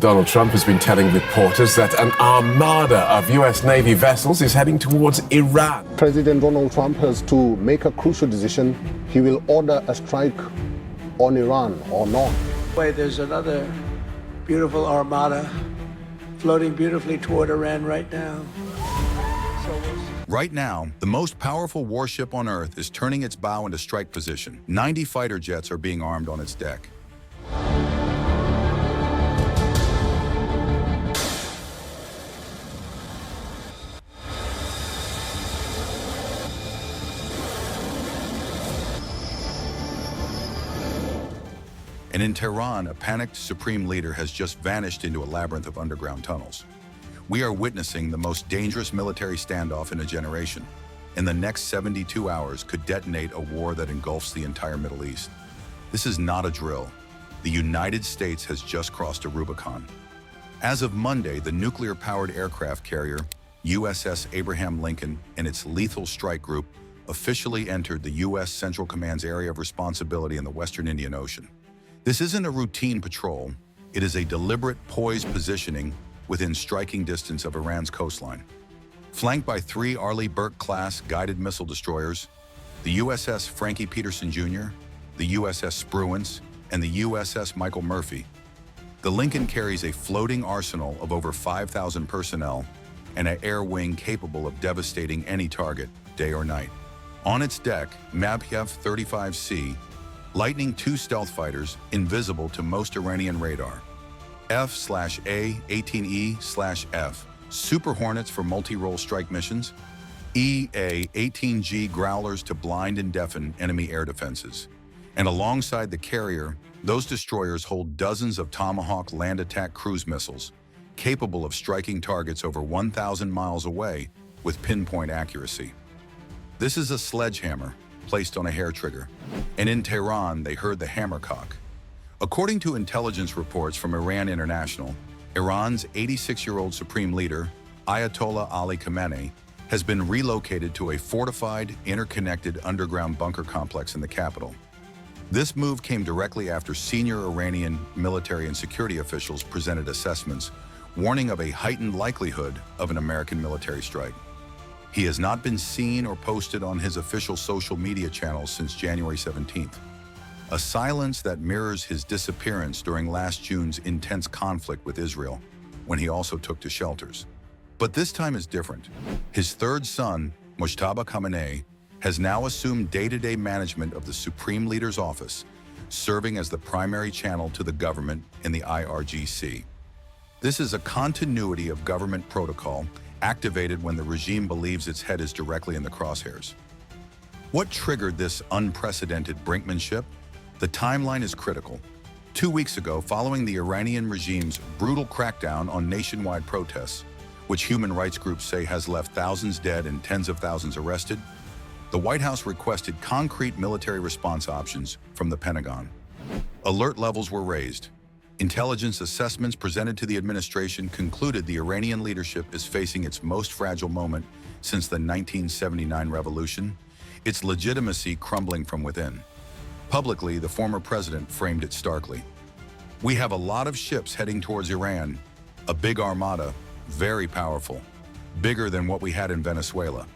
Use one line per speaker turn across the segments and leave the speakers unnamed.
Donald Trump has been telling reporters that an armada of U.S. Navy vessels is heading towards Iran.
President Donald Trump has to make a crucial decision. He will order a strike on Iran or not.
Wait, there's another beautiful armada floating beautifully toward Iran right now.
Right now, the most powerful warship on Earth is turning its bow into strike position. 90 fighter jets are being armed on its deck. And in Tehran, a panicked supreme leader has just vanished into a labyrinth of underground tunnels. We are witnessing the most dangerous military standoff in a generation. And the next 72 hours could detonate a war that engulfs the entire Middle East. This is not a drill. The United States has just crossed a Rubicon. As of Monday, the nuclear-powered aircraft carrier USS Abraham Lincoln and its lethal strike group officially entered the U.S. Central Command's area of responsibility in the Western Indian Ocean. This isn't a routine patrol. It is a deliberate, poised positioning within striking distance of Iran's coastline. Flanked by 3 Arleigh Burke-class guided missile destroyers, the USS Frankie Peterson Jr., the USS Spruance, and the USS Michael Murphy, the Lincoln carries a floating arsenal of over 5,000 personnel and an air wing capable of devastating any target, day or night. On its deck, Mabchev 35C, Lightning II stealth fighters invisible to most Iranian radar. F/A-18E/F, Super Hornets for multi-role strike missions. EA-18G Growlers to blind and deafen enemy air defenses. And alongside the carrier, those destroyers hold dozens of Tomahawk land attack cruise missiles, capable of striking targets over 1,000 miles away with pinpoint accuracy. This is a sledgehammer placed on a hair trigger, and in Tehran they heard the hammer cock. According to intelligence reports from Iran International, Iran's 86-year-old supreme leader, Ayatollah Ali Khamenei, has been relocated to a fortified, interconnected underground bunker complex in the capital. This move came directly after senior Iranian military and security officials presented assessments warning of a heightened likelihood of an American military strike. He has not been seen or posted on his official social media channels since January 17th, a silence that mirrors his disappearance during last June's intense conflict with Israel, when he also took to shelters. But this time is different. His third son, Mojtaba Khamenei, has now assumed day-to-day management of the Supreme Leader's office, serving as the primary channel to the government in the IRGC. This is a continuity of government protocol activated when the regime believes its head is directly in the crosshairs. What triggered this unprecedented brinkmanship? The timeline is critical. 2 weeks ago, following the Iranian regime's brutal crackdown on nationwide protests, which human rights groups say has left thousands dead and tens of thousands arrested, the White House requested concrete military response options from the Pentagon. Alert levels were raised. Intelligence assessments presented to the administration concluded the Iranian leadership is facing its most fragile moment since the 1979 revolution, its legitimacy crumbling from within. Publicly, the former president framed it starkly. "We have a lot of ships heading towards Iran, a big armada, very powerful, bigger than what we had in Venezuela."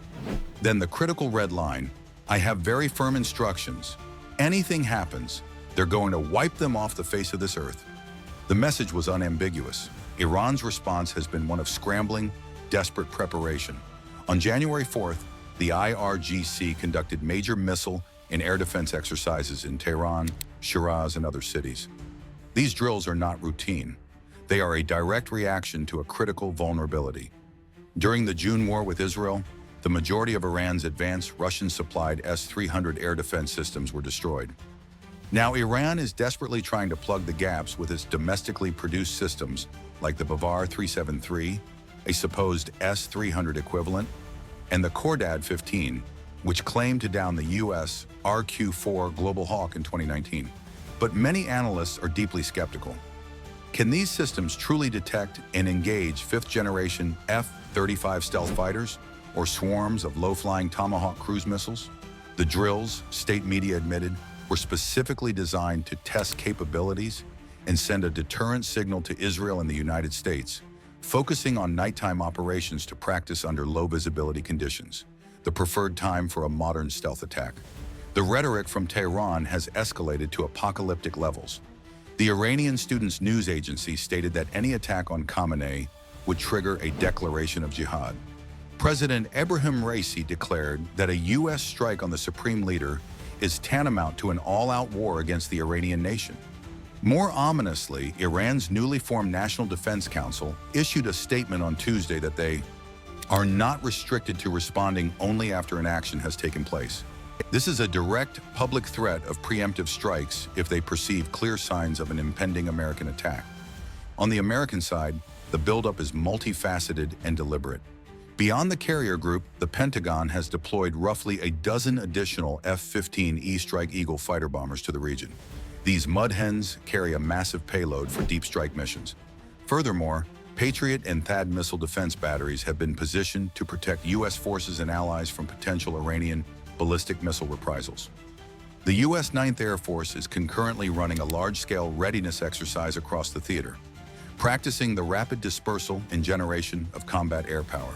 Then the critical red line, "I have very firm instructions. Anything happens, they're going to wipe them off the face of this earth." The message was unambiguous. Iran's response has been one of scrambling, desperate preparation. On January 4th, the IRGC conducted major missile and air defense exercises in Tehran, Shiraz, and other cities. These drills are not routine. They are a direct reaction to a critical vulnerability. During the June war with Israel, the majority of Iran's advanced Russian-supplied S-300 air defense systems were destroyed. Now, Iran is desperately trying to plug the gaps with its domestically produced systems, like the Bavar 373, a supposed S-300 equivalent, and the Khordad 15, which claimed to down the U.S. RQ-4 Global Hawk in 2019. But many analysts are deeply skeptical. Can these systems truly detect and engage fifth-generation F-35 stealth fighters or swarms of low-flying Tomahawk cruise missiles? The drills, state media admitted, were specifically designed to test capabilities and send a deterrent signal to Israel and the United States, focusing on nighttime operations to practice under low visibility conditions, the preferred time for a modern stealth attack. The rhetoric from Tehran has escalated to apocalyptic levels. The Iranian Students' News Agency stated that any attack on Khamenei would trigger a declaration of jihad. President Ebrahim Raisi declared that a U.S. strike on the supreme leader is tantamount to an all-out war against the Iranian nation. More ominously, Iran's newly formed National Defense Council issued a statement on Tuesday that they are not restricted to responding only after an action has taken place. This is a direct public threat of preemptive strikes if they perceive clear signs of an impending American attack. On the American side, the buildup is multifaceted and deliberate. Beyond the carrier group, the Pentagon has deployed roughly a dozen additional F-15E Strike Eagle fighter bombers to the region. These mud hens carry a massive payload for deep strike missions. Furthermore, Patriot and THAAD missile defense batteries have been positioned to protect U.S. forces and allies from potential Iranian ballistic missile reprisals. The U.S. 9th Air Force is concurrently running a large-scale readiness exercise across the theater, practicing the rapid dispersal and generation of combat air power,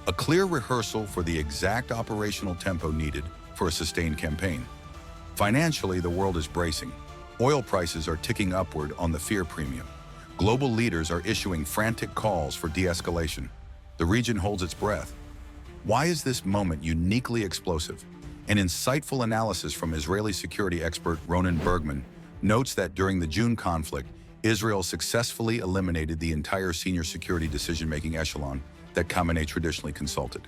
a clear rehearsal for the exact operational tempo needed for a sustained campaign. Financially, the world is bracing. Oil prices are ticking upward on the fear premium. Global leaders are issuing frantic calls for de-escalation. The region holds its breath. Why is this moment uniquely explosive? An insightful analysis from Israeli security expert Ronen Bergman notes that during the June conflict, Israel successfully eliminated the entire senior security decision-making echelon that Khamenei traditionally consulted.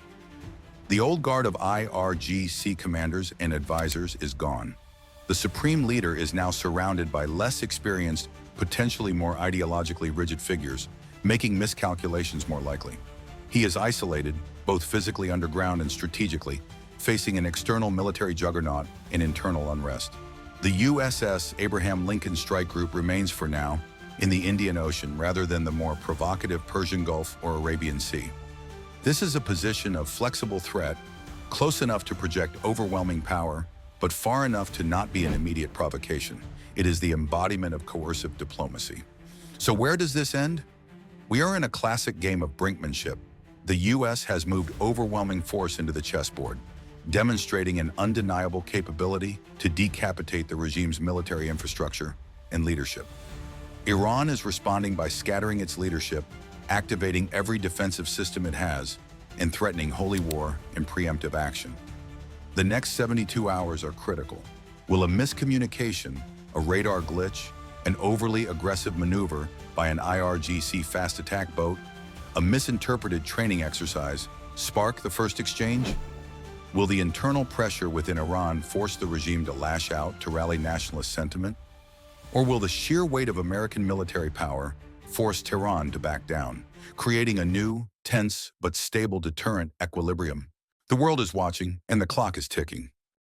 The old guard of IRGC commanders and advisors is gone. The supreme leader is now surrounded by less experienced, potentially more ideologically rigid figures, making miscalculations more likely. He is isolated, both physically underground and strategically, facing an external military juggernaut and internal unrest. The USS Abraham Lincoln Strike Group remains for now in the Indian Ocean rather than the more provocative Persian Gulf or Arabian Sea. This is a position of flexible threat, close enough to project overwhelming power, but far enough to not be an immediate provocation. It is the embodiment of coercive diplomacy. So where does this end? We are in a classic game of brinkmanship. The U.S. has moved overwhelming force into the chessboard, demonstrating an undeniable capability to decapitate the regime's military infrastructure and leadership. Iran is responding by scattering its leadership, activating every defensive system it has, and threatening holy war and preemptive action. The next 72 hours are critical. Will a miscommunication, a radar glitch, an overly aggressive maneuver by an IRGC fast attack boat, a misinterpreted training exercise spark the first exchange? Will the internal pressure within Iran force the regime to lash out to rally nationalist sentiment? Or will the sheer weight of American military power force Tehran to back down, creating a new, tense, but stable deterrent equilibrium? The world is watching, and the clock is ticking.